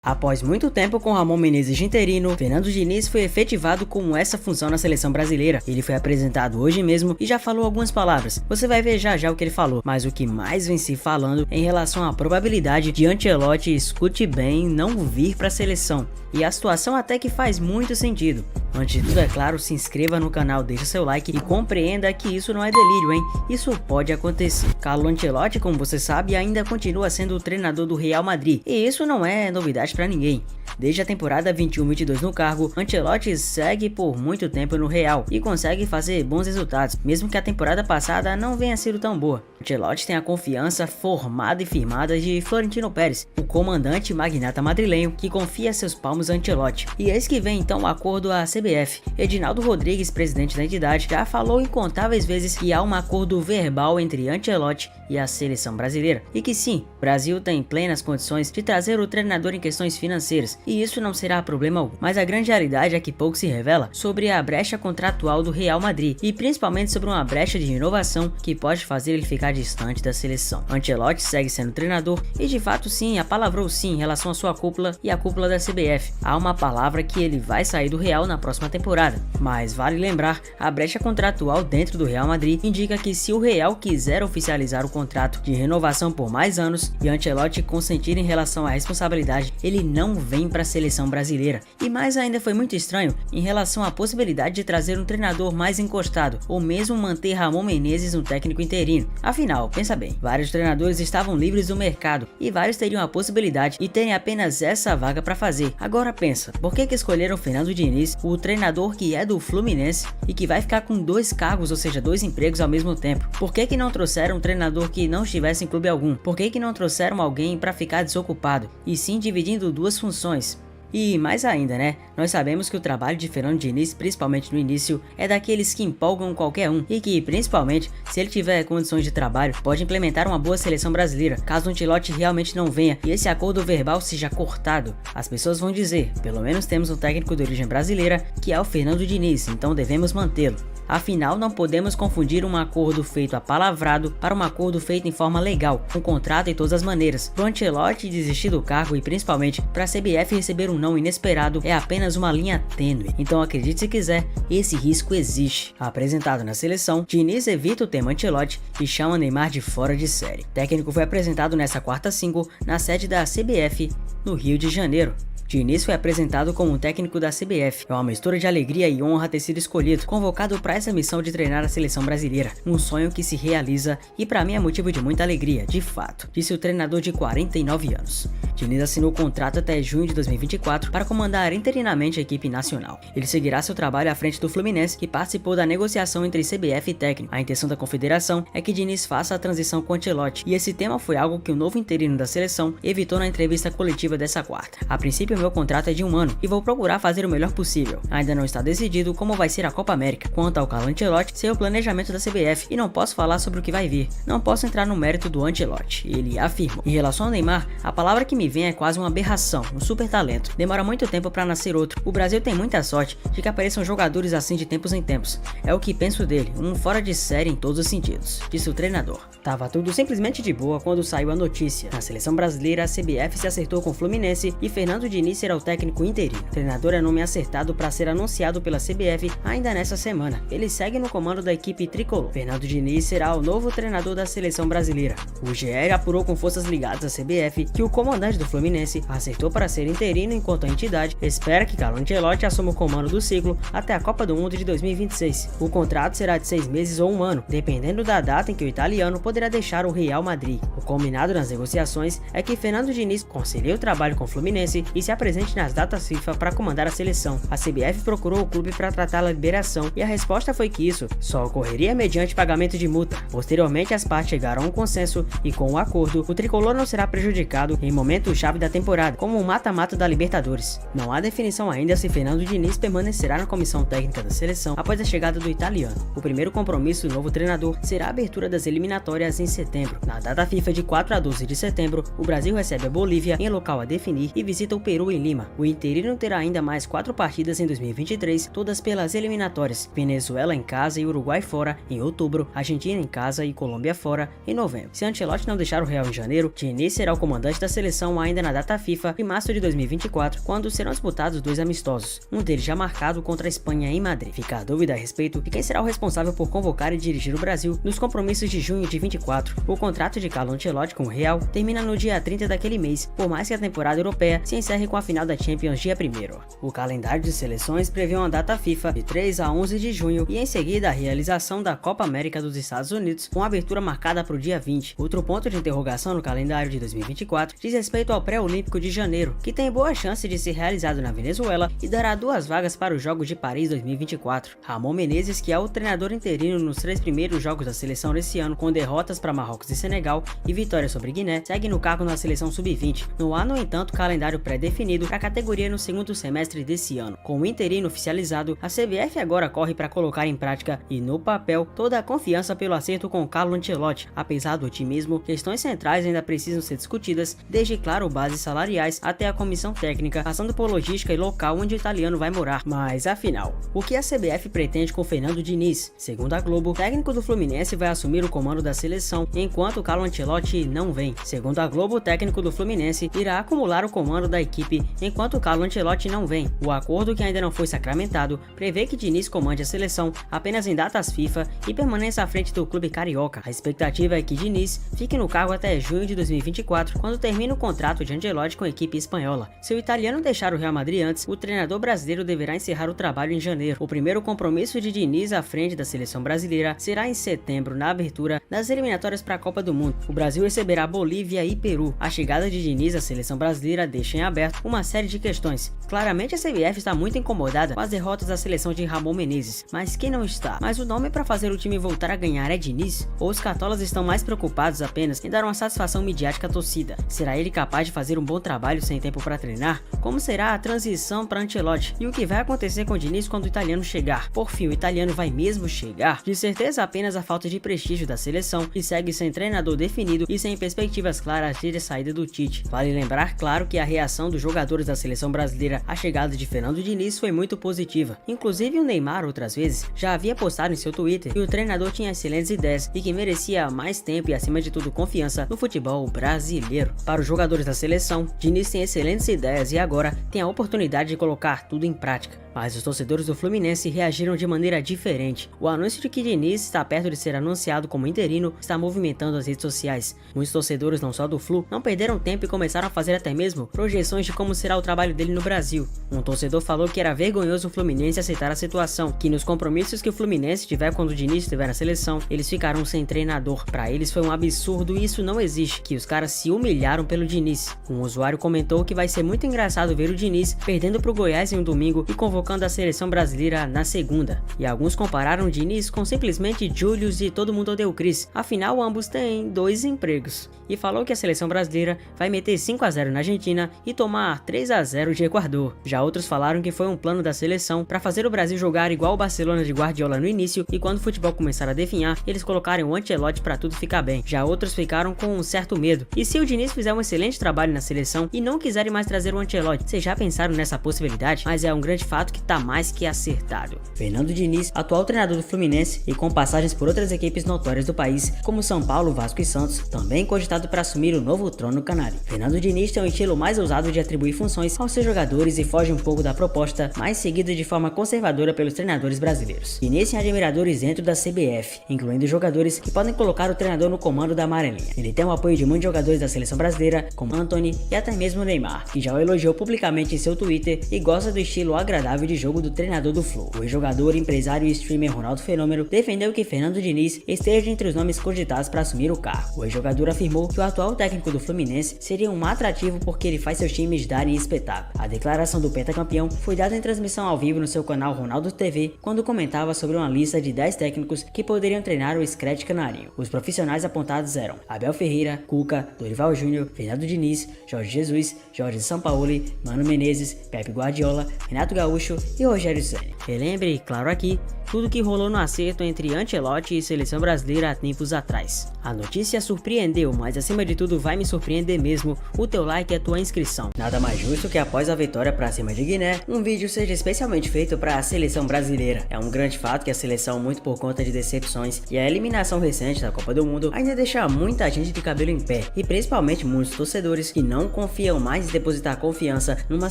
Após muito tempo com Ramon Menezes de interino, Fernando Diniz foi efetivado com essa função na seleção brasileira. Ele foi apresentado hoje mesmo e já falou algumas palavras. Você vai ver já já o que ele falou, mas o que mais vem se falando em relação à probabilidade de Ancelotti, escute bem, não vir para a seleção. E a situação até que faz muito sentido. Antes de tudo, é claro, se inscreva no canal, deixa seu like e compreenda que isso não é delírio, hein? Isso pode acontecer. Carlo Ancelotti, como você sabe, ainda continua sendo o treinador do Real Madrid. E isso não é novidade para ninguém. Desde a temporada 21-22 no cargo, Ancelotti segue por muito tempo no Real e consegue fazer bons resultados, mesmo que a temporada passada não venha sido tão boa. Ancelotti tem a confiança formada e firmada de Florentino Pérez, o comandante magnata madrilenho que confia seus palmos a Ancelotti. E eis que vem então o acordo à CBF. Edinaldo Rodrigues, presidente da entidade, já falou incontáveis vezes que há um acordo verbal entre Ancelotti e a seleção brasileira, e que sim, o Brasil tem plenas condições de trazer o treinador em questões financeiras, e isso não será problema algum. Mas a grande realidade é que pouco se revela sobre a brecha contratual do Real Madrid, e principalmente sobre uma brecha de inovação que pode fazer ele ficar distante da seleção. Ancelotti segue sendo treinador e de fato sim, apalavrou sim em relação à sua cúpula e à cúpula da CBF. Há uma palavra que ele vai sair do Real na próxima temporada, mas vale lembrar, a brecha contratual dentro do Real Madrid indica que se o Real quiser oficializar o contrato de renovação por mais anos e Ancelotti consentir em relação à responsabilidade, ele não vem para a seleção brasileira. E mais ainda foi muito estranho em relação à possibilidade de trazer um treinador mais encostado, ou mesmo manter Ramon Menezes um técnico interino. Afinal, pensa bem, vários treinadores estavam livres do mercado e vários teriam a possibilidade e terem apenas essa vaga para fazer. Agora pensa, por que escolheram Fernando Diniz, o treinador que é do Fluminense e que vai ficar com dois cargos, ou seja, dois empregos ao mesmo tempo? Por que não trouxeram um treinador que não estivesse em clube algum? Por que não trouxeram alguém para ficar desocupado e sim dividindo duas funções? E mais ainda, né? Nós sabemos que o trabalho de Fernando Diniz, principalmente no início, é daqueles que empolgam qualquer um e que, principalmente, se ele tiver condições de trabalho, pode implementar uma boa seleção brasileira, caso o Ancelotti realmente não venha e esse acordo verbal seja cortado. As pessoas vão dizer, pelo menos temos um técnico de origem brasileira, que é o Fernando Diniz, então devemos mantê-lo. Afinal, não podemos confundir um acordo feito apalavrado para um acordo feito em forma legal, com contrato em todas as maneiras. Para o Ancelotti desistir do cargo e principalmente para a CBF receber um não inesperado é apenas uma linha tênue. Então acredite se quiser, esse risco existe. Apresentado na seleção, Diniz evita o tema Ancelotti e chama Neymar de fora de série. O técnico foi apresentado nessa quarta-5 na sede da CBF no Rio de Janeiro. Diniz foi apresentado como um técnico da CBF. É uma mistura de alegria e honra ter sido escolhido, convocado para essa missão de treinar a seleção brasileira. Um sonho que se realiza e para mim é motivo de muita alegria, de fato, disse o treinador de 49 anos. Diniz assinou o contrato até junho de 2024 para comandar interinamente a equipe nacional. Ele seguirá seu trabalho à frente do Fluminense, que participou da negociação entre CBF e técnico. A intenção da confederação é que Diniz faça a transição com Ancelotti, e esse tema foi algo que o novo interino da seleção evitou na entrevista coletiva dessa quarta. A princípio, meu contrato é de 1 ano e vou procurar fazer o melhor possível. Ainda não está decidido como vai ser a Copa América. Quanto ao Carlo Ancelotti, sei o planejamento da CBF e não posso falar sobre o que vai vir. Não posso entrar no mérito do Ancelotti, ele afirmou. Em relação ao Neymar, a palavra que me vem é quase uma aberração, um super talento. Demora muito tempo para nascer outro. O Brasil tem muita sorte de que apareçam jogadores assim de tempos em tempos. É o que penso dele, um fora de série em todos os sentidos, disse o treinador. Tava tudo simplesmente de boa quando saiu a notícia. Na seleção brasileira, a CBF se acertou com o Fluminense e Fernando Diniz será o técnico interino. O treinador é nome acertado para ser anunciado pela CBF ainda nessa semana. Ele segue no comando da equipe tricolor. Fernando Diniz será o novo treinador da seleção brasileira. O GE apurou com forças ligadas à CBF que o comandante do Fluminense acertou para ser interino, enquanto a entidade espera que Carlo Ancelotti assuma o comando do ciclo até a Copa do Mundo de 2026. O contrato será de 6 meses ou 1 ano, dependendo da data em que o italiano poderá deixar o Real Madrid. O combinado nas negociações é que Fernando Diniz concelie o trabalho com o Fluminense e se apresente nas datas FIFA para comandar a seleção. A CBF procurou o clube para tratar a liberação e a resposta foi que isso só ocorreria mediante pagamento de multa. Posteriormente, as partes chegaram a um consenso e com o acordo, o tricolor não será prejudicado em momento-chave da temporada, como o mata-mata da Libertadores. Não há definição ainda se Fernando Diniz permanecerá na comissão técnica da seleção após a chegada do italiano. O primeiro compromisso do novo treinador será a abertura das eliminatórias em setembro. Na data FIFA de 4 a 12 de setembro, o Brasil recebe a Bolívia em local a definir e visita o Peru em Lima. O interino terá ainda mais 4 partidas em 2023, todas pelas eliminatórias: Venezuela em casa e Uruguai fora em outubro, Argentina em casa e Colômbia fora em novembro. Se Ancelotti não deixar o Real em janeiro, Diniz será o comandante da seleção ainda na data FIFA em março de 2024, quando serão disputados 2 amistosos, um deles já marcado contra a Espanha em Madrid. Fica a dúvida a respeito de quem será o responsável por convocar e dirigir o Brasil nos compromissos de junho de 24. O contrato de Carlo Ancelotti com o Real termina no dia 30 daquele mês, por mais que a temporada europeia se encerre com a final da Champions dia 1º. O calendário de seleções prevê uma data FIFA de 3 a 11 de junho e em seguida a realização da Copa América dos Estados Unidos, com a abertura marcada para o dia 20. Outro ponto de interrogação no calendário de 2024 diz respeito ao pré-olímpico de janeiro, que tem boa chance de ser realizado na Venezuela e dará 2 vagas para os Jogos de Paris 2024. Ramon Menezes, que é o treinador interino nos 3 primeiros jogos da seleção desse ano, com derrotas para Marrocos e Senegal e vitória sobre Guiné, segue no cargo na seleção sub-20. Não há, no entanto, calendário pré-definido para a categoria no segundo semestre desse ano. Com o interino oficializado, a CBF agora corre para colocar em prática e no papel toda a confiança pelo acerto com Carlo Ancelotti. Apesar do otimismo, questões centrais ainda precisam ser discutidas, desde, claro, bases salariais até a comissão técnica, passando por logística e local onde o italiano vai morar. Mas afinal, o que a CBF pretende com Fernando Diniz? Segundo a Globo, o técnico do Fluminense vai assumir o comando da seleção enquanto Carlo Ancelotti não vem. Segundo a Globo, o técnico do Fluminense irá acumular o comando da equipe enquanto Carlo Ancelotti não vem. O acordo, que ainda não foi sacramentado, prevê que Diniz comande a seleção apenas em datas FIFA e permaneça à frente do clube carioca. A expectativa é que Diniz fique no cargo até junho de 2024, quando termina o contrato de Ancelotti com a equipe espanhola. Se o italiano deixar o Real Madrid antes, o treinador brasileiro deverá encerrar o trabalho em janeiro. O primeiro compromisso de Diniz à frente da seleção brasileira será em setembro, na abertura das eliminatórias para a Copa do Mundo. O Brasil receberá Bolívia e Peru. A chegada de Diniz à seleção brasileira deixa em aberto uma série de questões. Claramente a CBF está muito incomodada com as derrotas da seleção de Ramon Menezes, mas quem não está? Mas o nome para fazer o time voltar a ganhar é Diniz? Ou os cartolas estão mais preocupados apenas em dar uma satisfação midiática à torcida? Será ele capaz de fazer um bom trabalho sem tempo para treinar? Como será a transição para Ancelotti? E o que vai acontecer com Diniz quando o italiano chegar? Por fim, o italiano vai mesmo chegar? De certeza, apenas a falta de prestígio da seleção, que segue sem treinador definido e sem perspectivas claras de saída do Tite. Vale lembrar, claro, que a reação dos jogadores da seleção brasileira à chegada de Fernando Diniz foi muito positiva. Inclusive o Neymar, outras vezes, já havia postado em seu Twitter que o treinador tinha excelentes ideias e que merecia mais tempo e, acima de tudo, confiança no futebol brasileiro. Para os jogadores da seleção, Diniz tem excelentes ideias e agora tem a oportunidade de colocar tudo em prática. Mas os torcedores do Fluminense reagiram de maneira diferente. O anúncio de que Diniz está perto de ser anunciado como interino está movimentando as redes sociais. Muitos torcedores, não só do Flu, não perderam tempo e começaram a fazer até mesmo projeções de como será o trabalho dele no Brasil. Um torcedor falou que era vergonhoso o Fluminense aceitar a situação, que nos compromissos que o Fluminense tiver quando o Diniz estiver na seleção, eles ficarão sem treinador. Para eles foi um absurdo e isso não existe, que os caras se humilharam pelo Diniz. Um usuário comentou que vai ser muito engraçado ver o Diniz perdendo pro Goiás em um domingo e convocando a seleção brasileira na segunda. E alguns compararam o Diniz com simplesmente Julius e Todo Mundo Odeia o Chris, afinal ambos têm 2 empregos. E falou que a seleção brasileira vai meter 5 a 0 na Argentina e tomar 3 a 0 de Equador. Já outros falaram que foi um plano da seleção para fazer o Brasil jogar igual o Barcelona de Guardiola no início e quando o futebol começar a definhar, eles colocarem o Ancelotti para tudo ficar bem. Já outros ficaram com um certo medo. E se o Diniz fizer um excelente trabalho na seleção e não quiserem mais trazer o Ancelotti? Vocês já pensaram nessa possibilidade? Mas é um grande fato que tá mais que acertado. Fernando Diniz, atual treinador do Fluminense e com passagens por outras equipes notórias do país, como São Paulo, Vasco e Santos, também cogitado para assumir o novo trono canário. Fernando Diniz tem um estilo mais ousado de atribuir funções aos seus jogadores e foge um pouco da proposta mais seguida de forma conservadora pelos treinadores brasileiros. Diniz tem admiradores dentro da CBF, incluindo jogadores que podem colocar o treinador no comando da amarelinha. Ele tem o apoio de muitos jogadores da seleção brasileira, como Antony e até mesmo Neymar, que já o elogiou publicamente em seu Twitter e gosta do estilo agradável de jogo do treinador do Flu. O ex-jogador, empresário e streamer Ronaldo Fenômeno defendeu que Fernando Diniz esteja entre os nomes cogitados para assumir o cargo. O ex-jogador afirmou que o atual técnico do Fluminense seria um atrativo porque ele faz seus times darem espetáculo. A declaração do pentacampeão foi dada em transmissão ao vivo no seu canal Ronaldo TV, quando comentava sobre uma lista de 10 técnicos que poderiam treinar o Scratch Canarinho. Os profissionais apontados eram Abel Ferreira, Cuca, Dorival Júnior, Fernando Diniz, Jorge Jesus, Jorge Sampaoli, Mano Menezes, Pepe Guardiola, Renato Gaúcho, Gaúcho e Rogério Ceni. Relembre, claro aqui, tudo que rolou no acerto entre Ancelotti e seleção brasileira há tempos atrás. A notícia surpreendeu, mas acima de tudo vai me surpreender mesmo o teu like e a tua inscrição. Nada mais justo que após a vitória para cima de Guiné, um vídeo seja especialmente feito para a seleção brasileira. É um grande fato que a seleção, muito por conta de decepções e a eliminação recente da Copa do Mundo, ainda deixa muita gente de cabelo em pé, e principalmente muitos torcedores que não confiam mais em depositar confiança numa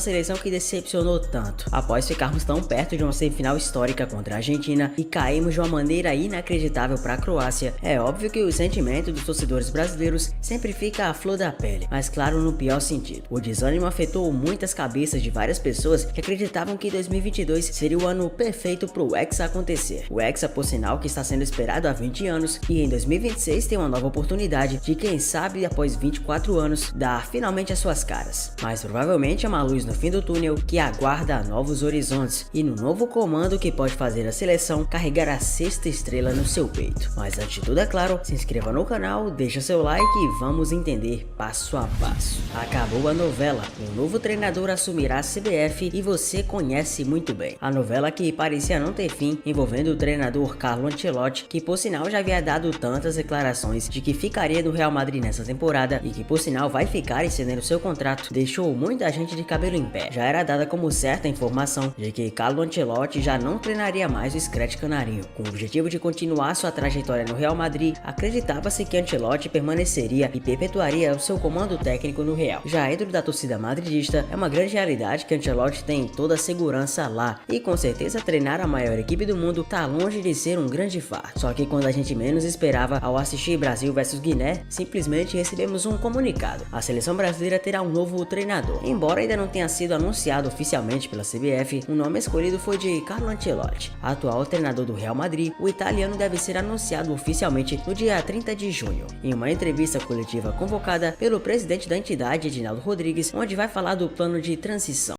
seleção que decepcionou tanto. Após ficarmos tão perto de uma semifinal histórica contra a Argentina e caímos de uma maneira inacreditável para a Croácia, é óbvio que o sentimento dos torcedores brasileiros sempre fica à flor da pele, mas claro, no pior sentido. O desânimo afetou muitas cabeças de várias pessoas que acreditavam que 2022 seria o ano perfeito para o Hexa acontecer. O Hexa, por sinal, que está sendo esperado há 20 anos e em 2026 tem uma nova oportunidade de, quem sabe, após 24 anos, dar finalmente as suas caras. Mas provavelmente é uma luz no fim do túnel que aguarda novos horizontes e no novo comando que pode fazer a seleção carregar a sexta estrela no seu peito. Mas antes de tudo, é claro, se inscreva no canal, deixa seu like e vamos entender passo a passo. Acabou a novela, um novo treinador assumirá a CBF e você conhece muito bem. A novela que parecia não ter fim, envolvendo o treinador Carlo Ancelotti, que por sinal já havia dado tantas declarações de que ficaria no Real Madrid nessa temporada e que por sinal vai ficar estendendo seu contrato, deixou muita gente de cabelo em pé. Já era dada como certa a informação de que Carlo Ancelotti já não treinaria mais o Scratch Canarinho. Com o objetivo de continuar sua trajetória no Real Madrid, acreditava-se que Ancelotti permaneceria e perpetuaria o seu comando técnico no Real. Já dentro da torcida madridista, é uma grande realidade que Ancelotti tem toda a segurança lá, e com certeza treinar a maior equipe do mundo tá longe de ser um grande fato. Só que quando a gente menos esperava, ao assistir Brasil vs Guiné, simplesmente recebemos um comunicado: a seleção brasileira terá um novo treinador. Embora ainda não tenha sido anunciado oficialmente pela CBF, o nome escolhido foi de Carlo Ancelotti, atual treinador do Real Madrid. O italiano deve ser anunciado oficialmente no dia 30 de junho, em uma entrevista coletiva convocada pelo presidente da entidade, Edinaldo Rodrigues, onde vai falar do plano de transição.